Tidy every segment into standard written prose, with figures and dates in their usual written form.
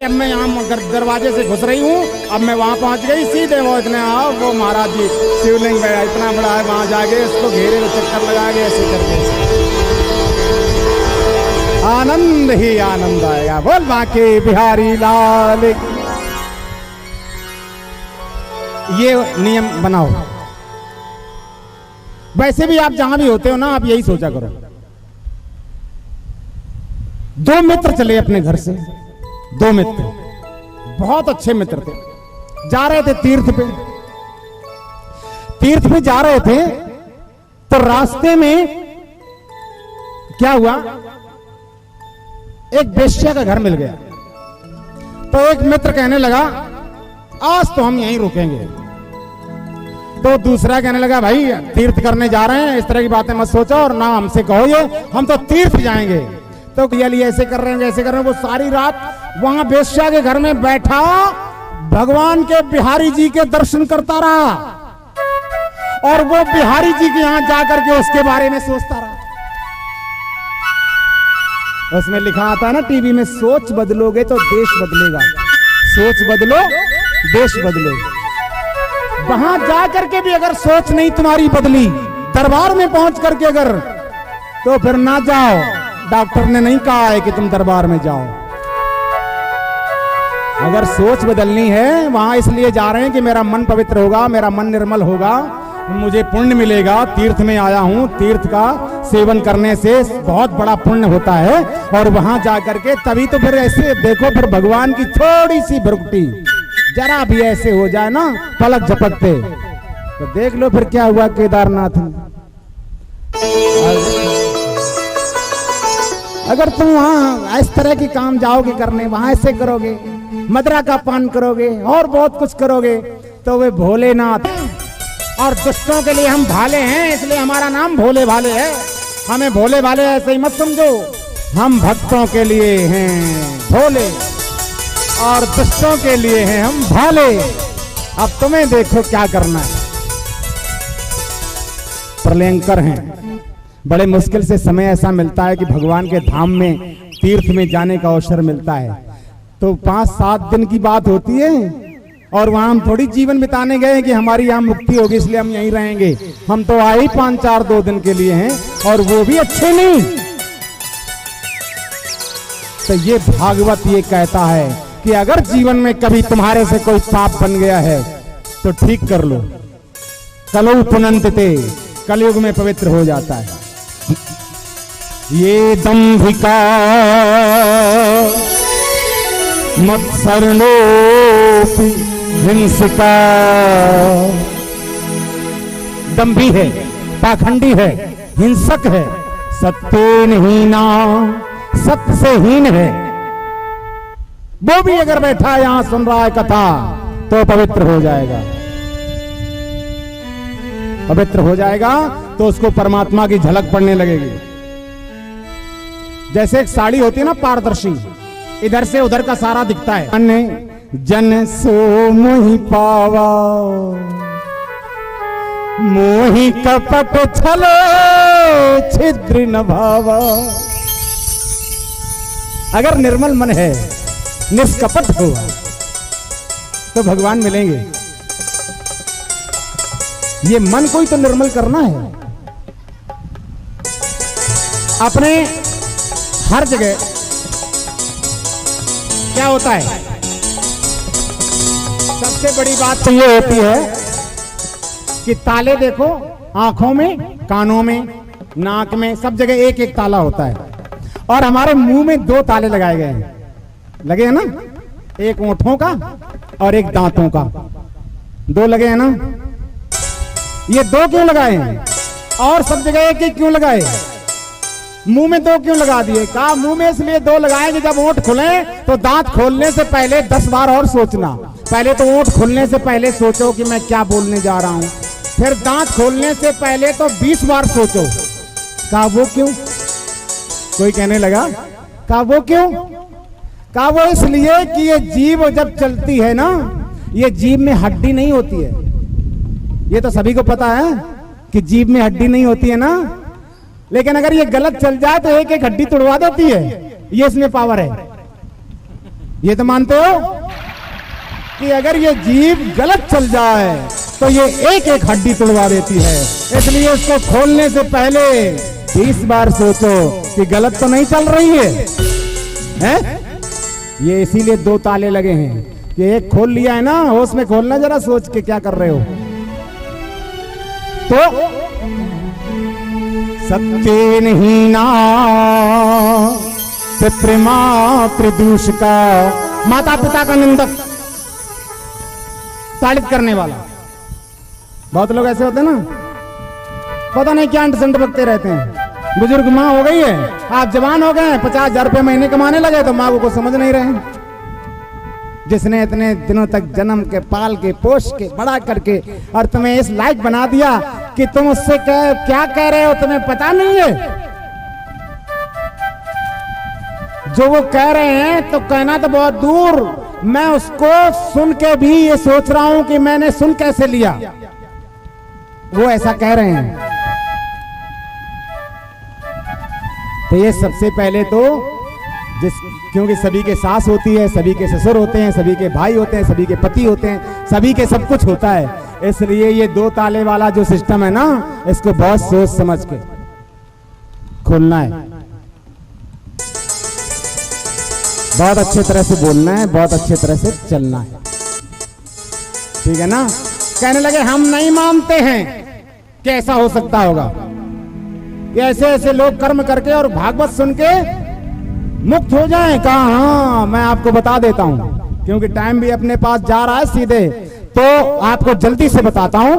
अब मैं यहाँ दरवाजे से घुस रही हूँ, अब मैं वहां पहुंच गई, सीधे वो इतने आओ वो महाराज जी शिवलिंग इतना बड़ा है, वहां जाके इसको घेरे में चक्कर लगा के ऐसे करके आनंद ही आनंद आएगा। बोल बांके बिहारी लाल। ये नियम बनाओ। वैसे भी आप जहां भी होते हो ना, आप यही सोचा करो। दो मित्र चले अपने घर से, दो मित्र बहुत अच्छे मित्र थे, जा रहे थे तीर्थ पे जा रहे थे। तो रास्ते में क्या हुआ, एक वेश्या का घर मिल गया। तो एक मित्र कहने लगा आज तो हम यहीं रुकेंगे। तो दूसरा कहने लगा भाई तीर्थ करने जा रहे हैं, इस तरह की बातें मत सोचो और ना हमसे कहो, ये हम तो तीर्थ जाएंगे। तो ये ऐसे कर रहे हैं जैसे कर रहे हैं। वो सारी रात वहां वेश्या के घर में बैठा भगवान के बिहारी जी के दर्शन करता रहा, और वो बिहारी जी के यहां जाकर के उसके बारे में सोचता रहा। उसमें लिखा आता है ना टीवी में, सोच बदलोगे तो देश बदलेगा, सोच बदलो देश बदलेगा। वहां जाकर के भी अगर सोच नहीं तुम्हारी बदली, दरबार में पहुंच करके अगर, तो फिर ना जाओ। डॉक्टर ने नहीं कहा है कि तुम दरबार में जाओ। अगर सोच बदलनी है, वहां इसलिए जा रहे हैं कि मेरा मन पवित्र होगा, मेरा मन निर्मल होगा, मुझे पुण्य मिलेगा। तीर्थ में आया हूं, तीर्थ का सेवन करने से बहुत बड़ा पुण्य होता है। और वहां जाकर के तभी तो फिर ऐसे देखो, फिर भगवान की थोड़ी सी भ्रुकुटी जरा भी ऐसे हो जाए ना पलक झपकते, तो देख लो फिर क्या हुआ केदारनाथ में। अगर तुम वहां इस तरह के काम जाओगे करने, वहां ऐसे करोगे, मदरा का पान करोगे और बहुत कुछ करोगे, तो वे भोलेनाथ। और दुष्टों के लिए हम भाले हैं, इसलिए हमारा नाम भोले भाले है। हमें भोले भाले ऐसे ही मत समझो, हम भक्तों के लिए हैं भोले और दुष्टों के लिए हैं हम भाले। अब तुम्हें देखो क्या करना है। प्रलयंकर हैं, बड़े मुश्किल से समय ऐसा मिलता है कि भगवान के धाम में तीर्थ में जाने का अवसर मिलता है। तो 5-7 दिन की बात होती है, और वहां हम थोड़ी जीवन बिताने गए कि हमारी यहाँ मुक्ति होगी इसलिए हम यहीं रहेंगे। हम तो आए 5-4-2 दिन के लिए हैं, और वो भी अच्छे नहीं। तो ये भागवत ये कहता है कि अगर जीवन में कभी तुम्हारे से कोई पाप बन गया है तो ठीक कर लो। कलौ पुनन्ते, कलयुग में पवित्र हो जाता है। ये दंभिका मत्सरणोपि हिंसिका, दंभी है, पाखंडी है, हिंसक है, सत्यहीना, सत्य से हीन है। वो भी अगर बैठा यहां सुन रहा है कथा तो पवित्र हो जाएगा। पवित्र हो जाएगा तो उसको परमात्मा की झलक पड़ने लगेगी। जैसे एक साड़ी होती है ना पारदर्शी, इधर से उधर का सारा दिखता है। जन सो मोहि पावा, मोहि कपट छलो छिद्र न भावा। अगर निर्मल मन है, निष्कपट हो, तो भगवान मिलेंगे। ये मन को ही तो निर्मल करना है। अपने हर जगह क्या होता है, सबसे बड़ी बात तो ये होती है कि ताले देखो, आंखों में, कानों में, नाक में, सब जगह एक एक ताला होता है। और हमारे मुंह में 2 ताले लगाए गए हैं, लगे हैं ना, एक ओंठों का और एक दांतों का, 2 लगे हैं ना। ये 2 क्यों लगाए हैं, और सब जगह एक एक क्यों लगाए? मुंह में 2 क्यों लगा दिए? कहा मुंह में इसलिए 2 लगाए कि जब ओंठ खुले तो दांत खोलने से पहले 10 बार और सोचना। पहले तो ओंठ खुलने से पहले सोचो कि मैं क्या बोलने जा रहा हूं, फिर दांत खोलने से पहले तो 20 बार सोचो। कहा वो क्यों? कोई कहने लगा कहा वो क्यों? कहा वो इसलिए कि ये जीभ जब चलती है ना, ये जीभ में हड्डी नहीं होती है। ये तो सभी को पता है कि जीभ में हड्डी नहीं होती है ना, लेकिन अगर ये गलत चल जाए तो एक एक हड्डी तोड़वा देती है। ये इसमें पावर है। ये तो मानते हो कि अगर ये जीभ गलत चल जाए तो ये एक एक हड्डी तोड़वा देती है, इसलिए उसको खोलने से पहले 20 बार सोचो कि गलत तो नहीं चल रही है? ये इसीलिए 2 ताले लगे हैं कि एक खोल लिया है ना, होश में खोलना, जरा सोच के क्या कर रहे हो। तो सत्येन हीना पितृमातृदूष का, माता पिता का निंदक, ताड़ित करने वाला। बहुत लोग ऐसे होते हैं ना, पता नहीं क्या अंट बकते रहते हैं। बुजुर्ग माँ हो गई है, आप जवान हो गए हैं, 50,000 रुपये महीने कमाने लगे तो माँ को समझ नहीं रहे हैं। जिसने इतने दिनों तक जन्म के पाल के पोष के बड़ा करके और तुम्हें इस लायक बना दिया कि तुम उससे क्या कह रहे हो तुम्हें पता नहीं है। जो वो कह रहे हैं तो कहना तो बहुत दूर, मैं उसको सुन के भी ये सोच रहा हूं कि मैंने सुन कैसे लिया। वो ऐसा कह रहे हैं तो ये सबसे पहले तो क्योंकि सभी के सास होती है, सभी के ससुर होते हैं, सभी के भाई होते हैं, सभी के पति होते हैं, सभी के सब कुछ होता है, इसलिए ये 2 ताले वाला जो सिस्टम है ना, इसको बहुत सोच समझ के खोलना है, बहुत अच्छे तरह से बोलना है, बहुत अच्छे तरह से चलना है, ठीक है ना। कहने लगे हम नहीं मानते हैं कि ऐसा हो सकता होगा कि ऐसे ऐसे लोग कर्म करके और भागवत सुन के मुक्त हो जाएं। कहा हाँ, मैं आपको बता देता हूं, क्योंकि टाइम भी अपने पास जा रहा है सीधे, तो आपको जल्दी से बताता हूं।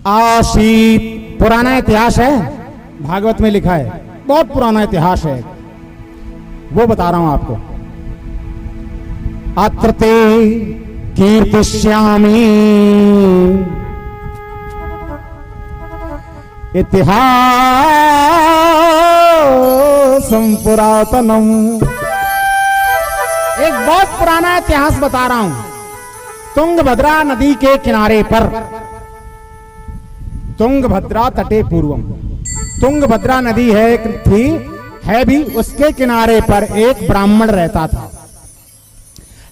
आशी पुराना इतिहास है, भागवत में लिखा है, बहुत पुराना इतिहास है, वो बता रहा हूं आपको। अत्र ते कीर्तिष्यामि इतिहासं पुरातनम। एक बहुत पुराना इतिहास बता रहा हूं। तुंगभद्रा नदी के किनारे पर, तुंगभद्रा तटे पूर्वम, तुंगभद्रा नदी है भी, उसके किनारे पर एक ब्राह्मण रहता था,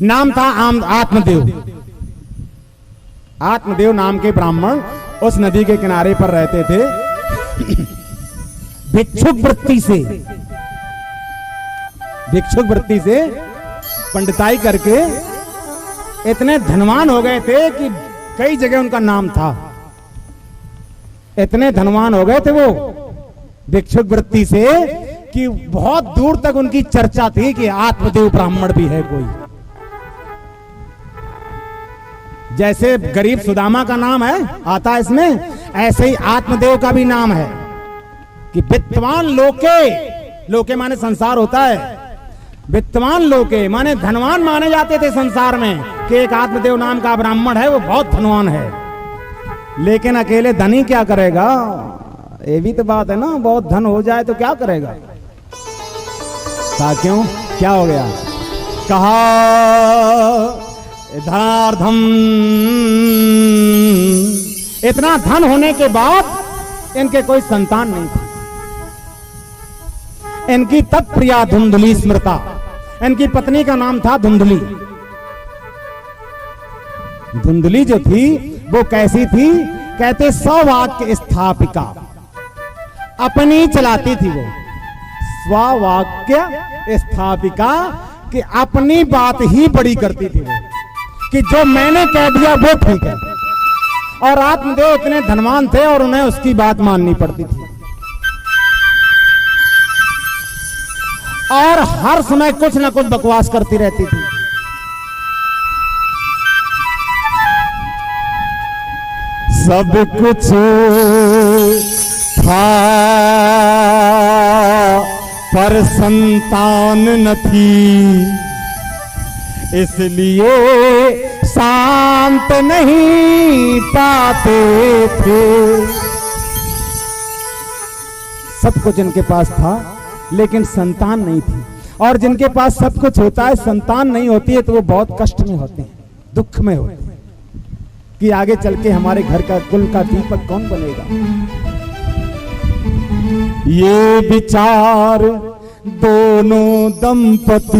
नाम था आत्मदेव। आत्मदेव नाम के ब्राह्मण उस नदी के किनारे पर रहते थे। भिक्षुक वृत्ति से पंडिताई करके इतने धनवान हो गए थे कि कई जगह उनका नाम था। इतने धनवान हो गए थे वो भिक्षुक वृत्ति से कि बहुत दूर तक उनकी चर्चा थी कि आत्मदेव ब्राह्मण भी है कोई। जैसे गरीब सुदामा का नाम है आता है इसमें, ऐसे ही आत्मदेव का भी नाम है कि वित्तवान लोके माने संसार होता है, वित्तवान लोके माने धनवान माने जाते थे संसार में कि एक आत्मदेव नाम का ब्राह्मण है, वो बहुत धनवान है। लेकिन अकेले धनी क्या करेगा, ये भी तो बात है ना, बहुत धन हो जाए तो क्या करेगा। क्यों, क्या हो गया, कहा धनार्धम, इतना धन होने के बाद इनके कोई संतान नहीं थी। इनकी तब प्रिया धुंधली स्मृता, इनकी पत्नी का नाम था धुंधली। धुंधली जो थी वो कैसी थी, कहते स्ववाक्य स्थापिका, अपनी चलाती थी वो, स्ववाक्य स्थापिका, कि अपनी बात ही बड़ी करती थी वो, कि जो मैंने कह दिया वो ठीक है। और आत्मदेव इतने धनवान थे और उन्हें उसकी बात माननी पड़ती थी, और हर समय कुछ ना कुछ बकवास करती रहती थी। सब कुछ था पर संतान न थी, इसलिए शांत नहीं पाते थे। सब कुछ इनके पास था लेकिन संतान नहीं थी, और जिनके पास सब कुछ होता है संतान नहीं होती है तो वो बहुत कष्ट में होते हैं, दुख में होते हैं कि आगे चल के हमारे घर का कुल का दीपक कौन बनेगा। ये विचार दोनों दंपति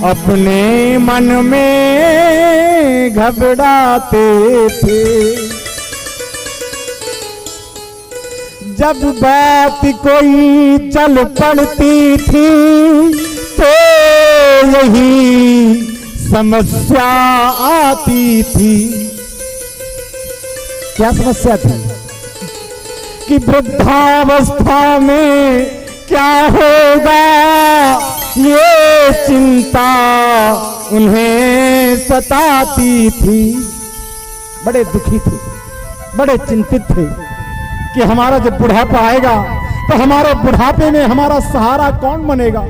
अपने मन में घबराते थे। जब बात कोई चल पड़ती थी तो यही समस्या आती थी। क्या समस्या थी? कि वृद्धावस्था में क्या होगा, ये चिंता उन्हें सताती थी। बड़े दुखी थे, बड़े चिंतित थे कि हमारा जब बुढ़ापा आएगा तो हमारे बुढ़ापे में हमारा सहारा कौन बनेगा।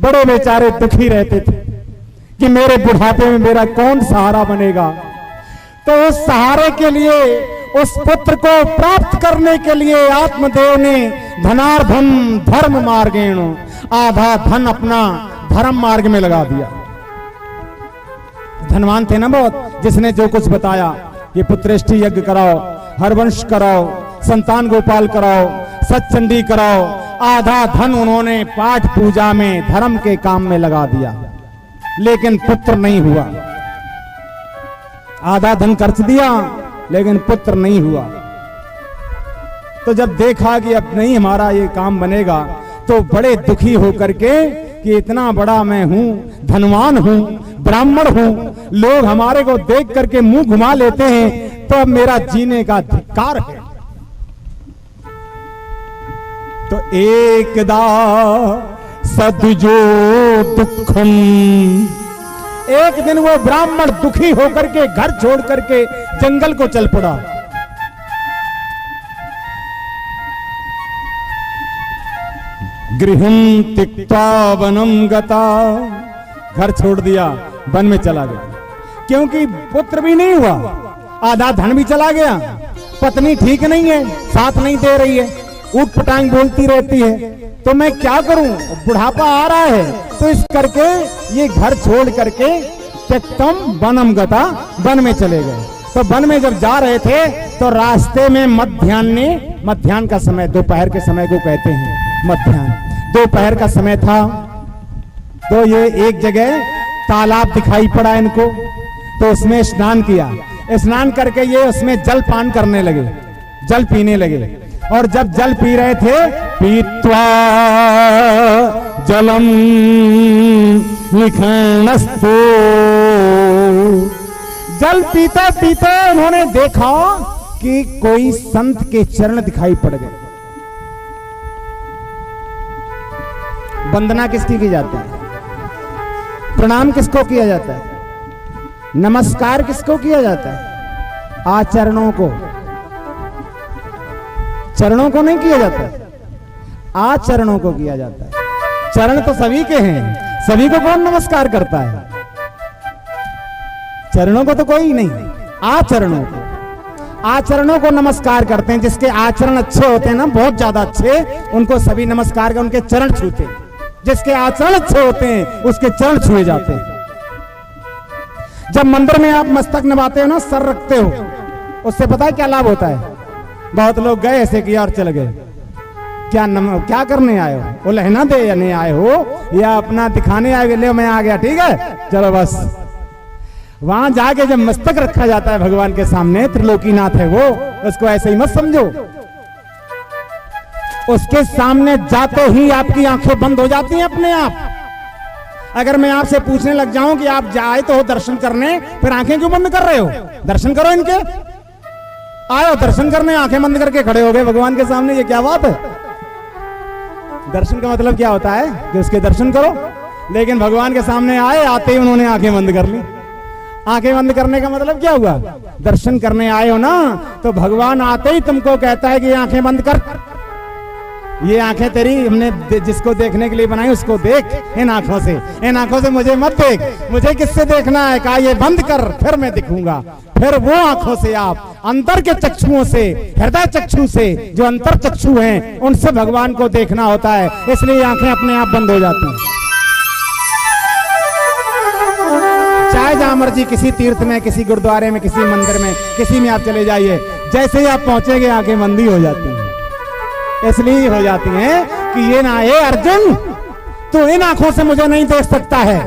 बड़े बेचारे दुखी रहते थे कि मेरे बुढ़ापे में मेरा कौन सहारा बनेगा। तो उस सहारे के लिए, उस पुत्र को प्राप्त करने के लिए आत्मदेव ने धनार्धन धर्म मार्गेण, आधा धन अपना धर्म मार्ग में लगा दिया। धनवान थे ना बहुत, जिसने जो कुछ बताया, ये पुत्रेष्टि यज्ञ कराओ, हरवंश कराओ, संतान गोपाल कराओ, सतचंडी कराओ, आधा धन उन्होंने पाठ पूजा में धर्म के काम में लगा दिया, लेकिन पुत्र नहीं हुआ। आधा धन खर्च दिया लेकिन पुत्र नहीं हुआ। तो जब देखा कि अब नहीं हमारा ये काम बनेगा, तो बड़े दुखी होकर के कि इतना बड़ा मैं हूं, धनवान हूं, ब्राह्मण हूं, लोग हमारे को देख करके मुंह घुमा लेते हैं, तो अब मेरा जीने का धिक्कार है। तो एकदा सदजो दुखम, एक दिन वो ब्राह्मण दुखी होकर के घर छोड़ करके जंगल को चल पड़ा। गृहं त्यक्त्वा वनं गता, घर छोड़ दिया, वन में चला गया। क्योंकि पुत्र भी नहीं हुआ, आधा धन भी चला गया, पत्नी ठीक नहीं है, साथ नहीं दे रही है, ऊट पटांग बोलती रहती है, तो मैं क्या करूं, बुढ़ापा आ रहा है। तो इस करके ये घर छोड़ करके त्यक्तम वनम गता, वन में चले गए। तो वन में जब जा रहे थे तो रास्ते में मध्याह्न का समय, दोपहर के समय को कहते हैं मध्याह्न, दोपहर का समय था। तो ये एक जगह तालाब दिखाई पड़ा इनको, तो उसमें स्नान किया। स्नान करके ये उसमें जल पान करने लगे, जल पीने लगे। और जब जल पी रहे थे, पीत्वा जलम निखनस्तु, जल पीते पीते उन्होंने देखा कि कोई संत के चरण दिखाई पड़ गए। वंदना किसकी की जाती है? प्रणाम किसको किया जाता है? नमस्कार किसको किया जाता है? आचरणों को, चरणों को नहीं किया जाता, आचरणों को किया जाता है। चरण तो सभी के हैं, सभी को कौन नमस्कार करता है? चरणों को तो कोई नहीं, आचरणों को, आचरणों को नमस्कार करते हैं। जिसके आचरण अच्छे होते हैं ना, बहुत ज्यादा अच्छे, उनको सभी नमस्कार कर, उनके चरण छूते हैं। जिसके आचरण अच्छे होते हैं उसके चरण छुए जाते हैं। जब मंदिर में आप मस्तक नवाते हो ना, सर रखते हो, उससे पता है क्या लाभ होता है? बहुत लोग गए ऐसे किया और चले गए। क्या करने आए हो? वो लहना दे या नहीं आए हो, या अपना दिखाने आए हो, ले मैं आ गया, ठीक है चलो बस। वहां जाके जब मस्तक रखा जाता है भगवान के सामने, त्रिलोकीनाथ है वो, उसको ऐसे ही मत समझो। उसके सामने जाते ही आपकी आंखें बंद हो जाती हैं अपने आप। अगर मैं आपसे पूछने लग जाऊं कि आप जाए तो हो दर्शन करने, फिर आंखें क्यों बंद कर रहे हो? दर्शन करो इनके, आयो दर्शन करने, आंखें बंद करके खड़े हो गए भगवान के सामने, ये क्या बात है? दर्शन का मतलब क्या होता है कि उसके दर्शन करो। लेकिन भगवान के सामने आए, आते ही उन्होंने आंखें बंद कर ली। आंखें बंद करने का मतलब क्या हुआ? दर्शन करने आए हो ना, तो भगवान आते ही तुमको कहता है कि आंखें बंद कर, ये आंखें तेरी हमने जिसको देखने के लिए बनाई उसको देख, इन आंखों से मुझे मत देख। मुझे किससे देखना है? कहा ये बंद कर, फिर मैं दिखूंगा। फिर वो आंखों से आप अंतर के चक्षुओं से, हृदय चक्षु से, जो अंतर चक्षु हैं, उनसे भगवान को देखना होता है। इसलिए आंखें अपने आप बंद हो जाती हैं। चाहे जहां मर्जी, किसी तीर्थ में, किसी गुरुद्वारे में, किसी मंदिर में, किसी में आप चले जाइए, जैसे ही आप पहुंचेंगे आंखें बंद ही हो जाती हैं। इसलिए हो जाती हैं कि ये ना, हे अर्जुन, तू इन आंखों से मुझे नहीं देख सकता है।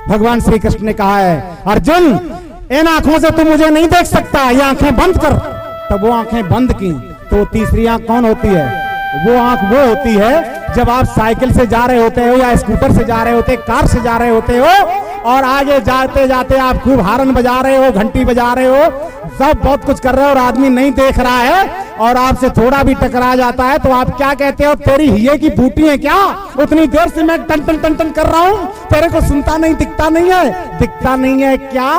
भगवान श्री कृष्ण ने कहा है, अर्जुन इन आंखों से तू मुझे नहीं देख सकता, ये आंखें बंद कर। तब वो आंखें बंद की। तो तीसरी आंख कौन होती है? वो आंख वो होती है जब आप साइकिल से जा रहे होते हो या स्कूटर से जा रहे होते, कार से जा रहे होते हो, और आगे जाते जाते आप खूब हारन बजा रहे हो, घंटी बजा रहे हो, सब बहुत कुछ कर रहे हो, और आदमी नहीं देख रहा है और आपसे थोड़ा भी टकरा जाता है, तो आप क्या कहते हो? तेरी हिये की बूटी है क्या? उतनी देर से मैं टन टन टन टन कर रहा हूं, तेरे को सुनता नहीं, दिखता नहीं है? दिखता नहीं है क्या?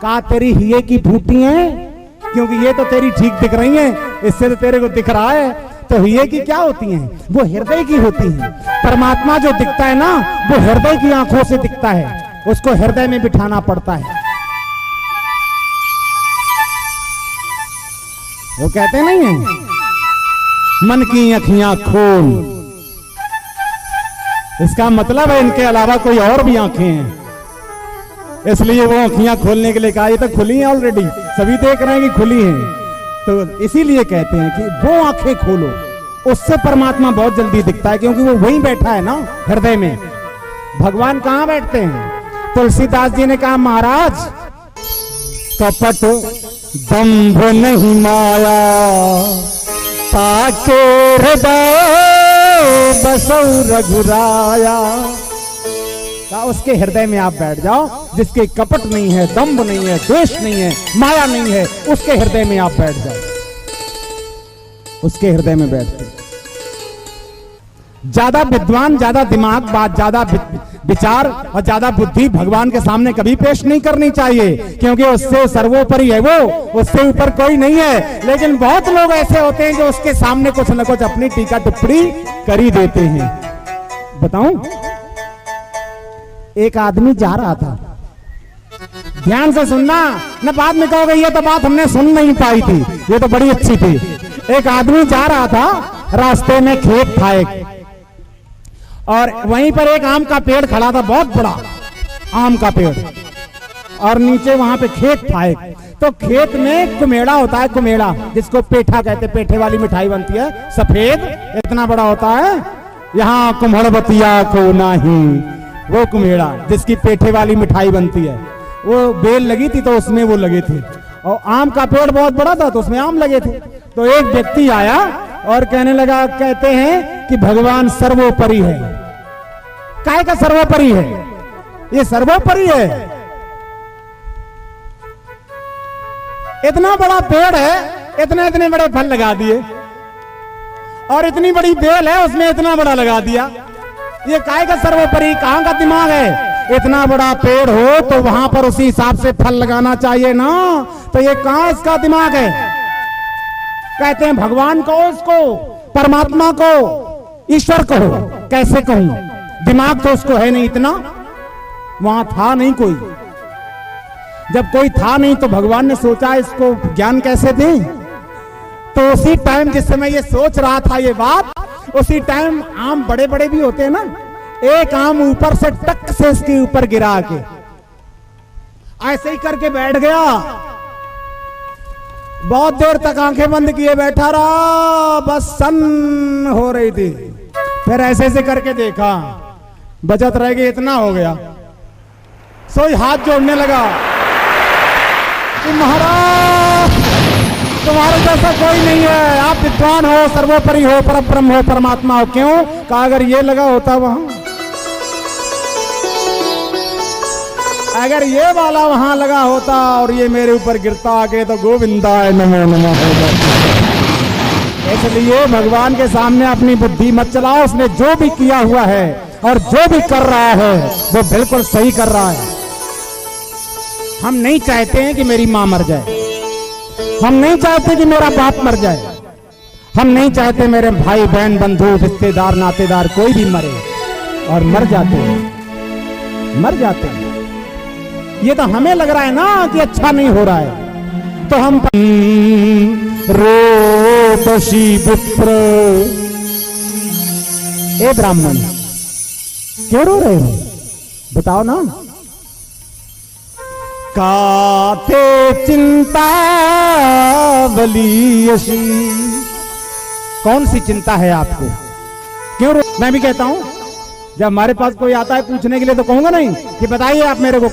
कहा तेरी हिये की बूटी है, क्योंकि ये तो तेरी ठीक दिख रही है, इससे तो तेरे को दिख रहा है। तो हिये की क्या होती हैं? वो हृदय की होती हैं। परमात्मा जो दिखता है ना, वो हृदय की आंखों से दिखता है, उसको हृदय में बिठाना पड़ता है। वो कहते नहीं है, मन की अखियां खोल। इसका मतलब है इनके अलावा कोई और भी आंखें हैं, इसलिए वो आंखियां खोलने के लिए कहा। ये तो खुली हैं ऑलरेडी, सभी देख रहे हैं कि खुली हैं। तो इसीलिए कहते हैं कि वो आंखें खोलो, उससे परमात्मा बहुत जल्दी दिखता है, क्योंकि वो वहीं बैठा है ना हृदय में। भगवान कहां बैठते हैं? तुलसीदास जी ने कहा, महाराज कपट दंभ नहीं माया, ताके हृदय बसौ रघुराया। उसके हृदय में आप बैठ जाओ, जिसके कपट नहीं है, दंभ नहीं है, द्वेष नहीं है, माया नहीं है, उसके हृदय में आप बैठ जाओ। उसके हृदय में बैठते। ज्यादा विद्वान, ज्यादा दिमाग, बात ज्यादा विचार और ज्यादा बुद्धि भगवान के सामने कभी पेश नहीं करनी चाहिए, क्योंकि उससे सर्वोपरि है वो, उससे ऊपर कोई नहीं है। लेकिन बहुत लोग ऐसे होते हैं जो उसके सामने कुछ न कुछ अपनी टीका टिप्पणी कर ही देते हैं। बताऊं, एक आदमी जा रहा था, ध्यान से सुनना, न बाद में कहोगे ये तो बात हमने सुन नहीं पाई थी, ये तो बड़ी अच्छी थी। एक आदमी जा रहा था, रास्ते में खेत था एक, और वहीं पर एक आम का पेड़ खड़ा था, बहुत बड़ा आम का पेड़, और नीचे वहां पे खेत था एक। तो खेत में कुमेड़ा होता है, कुमेड़ा जिसको पेठा कहते, पेठे वाली मिठाई बनती है, सफेद इतना बड़ा होता है। यहाँ कुम्हड़बतिया को नहीं, वो कुमेड़ा जिसकी पेठे वाली मिठाई बनती है, वो बेल लगी थी तो उसमें वो लगे थे, और आम का पेड़ बहुत बड़ा था तो उसमें आम लगे थे। तो एक व्यक्ति आया और कहने लगा, कहते हैं कि भगवान सर्वोपरि है। काय का सर्वोपरि है? ये सर्वोपरि है। इतना बड़ा पेड़ है, इतने इतने बड़े फल लगा दिए, और इतनी बड़ी बेल है उसमें इतना बड़ा लगा दिया। ये काय का सर्वोपरि? कहां का दिमाग है? इतना बड़ा पेड़ हो तो वहां पर उसी हिसाब से फल लगाना चाहिए ना, तो ये कहां इसका दिमाग है? कहते हैं भगवान को, उसको परमात्मा को, ईश्वर को कैसे कहूं? दिमाग तो उसको है नहीं इतना, वहां था नहीं कोई। जब कोई था नहीं तो भगवान ने सोचा इसको ज्ञान कैसे दें। तो उसी टाइम जिस समय ये सोच रहा था ये बात, उसी टाइम आम बड़े बड़े भी होते हैं ना, एक आम ऊपर से टक से इसके ऊपर गिरा के ऐसे ही करके बैठ गया। बहुत देर तक आंखें बंद किए बैठा रहा, बस सन हो रही थी। फिर ऐसे ऐसे करके देखा, बचत रह गई, इतना हो गया। सोई हाथ जोड़ने लगा कि महाराज तुम्हारे जैसा कोई नहीं है, आप विद्वान हो, सर्वोपरि हो, परब्रह्म हो, परमात्मा हो। क्यों? कहा अगर ये लगा होता वहां, अगर ये वाला वहां लगा होता और ये मेरे ऊपर गिरता आके तो गोविंदाय नमो नमः हो जाता। इसलिए भगवान के सामने अपनी बुद्धि मत चलाओ। उसने जो भी किया हुआ है और जो भी कर रहा है वो बिल्कुल सही कर रहा है। हम नहीं चाहते हैं कि मेरी मां मर जाए, हम नहीं चाहते कि मेरा बाप मर जाए, हम नहीं चाहते मेरे भाई बहन बंधु रिश्तेदार नातेदार कोई भी मरे, और मर जाते हैं, मर जाते हैं। ये तो हमें लग रहा है ना कि अच्छा नहीं हो रहा है, तो हम रोदसी विप्र। ए ब्राह्मण, क्यों रो रहे हो? बताओ ना। काथे चिंता बलियसी, कौन सी चिंता है आपको? क्यों मैं भी कहता हूं, जब हमारे पास कोई आता है पूछने के लिए तो कहूंगा नहीं कि बताइए आप मेरे को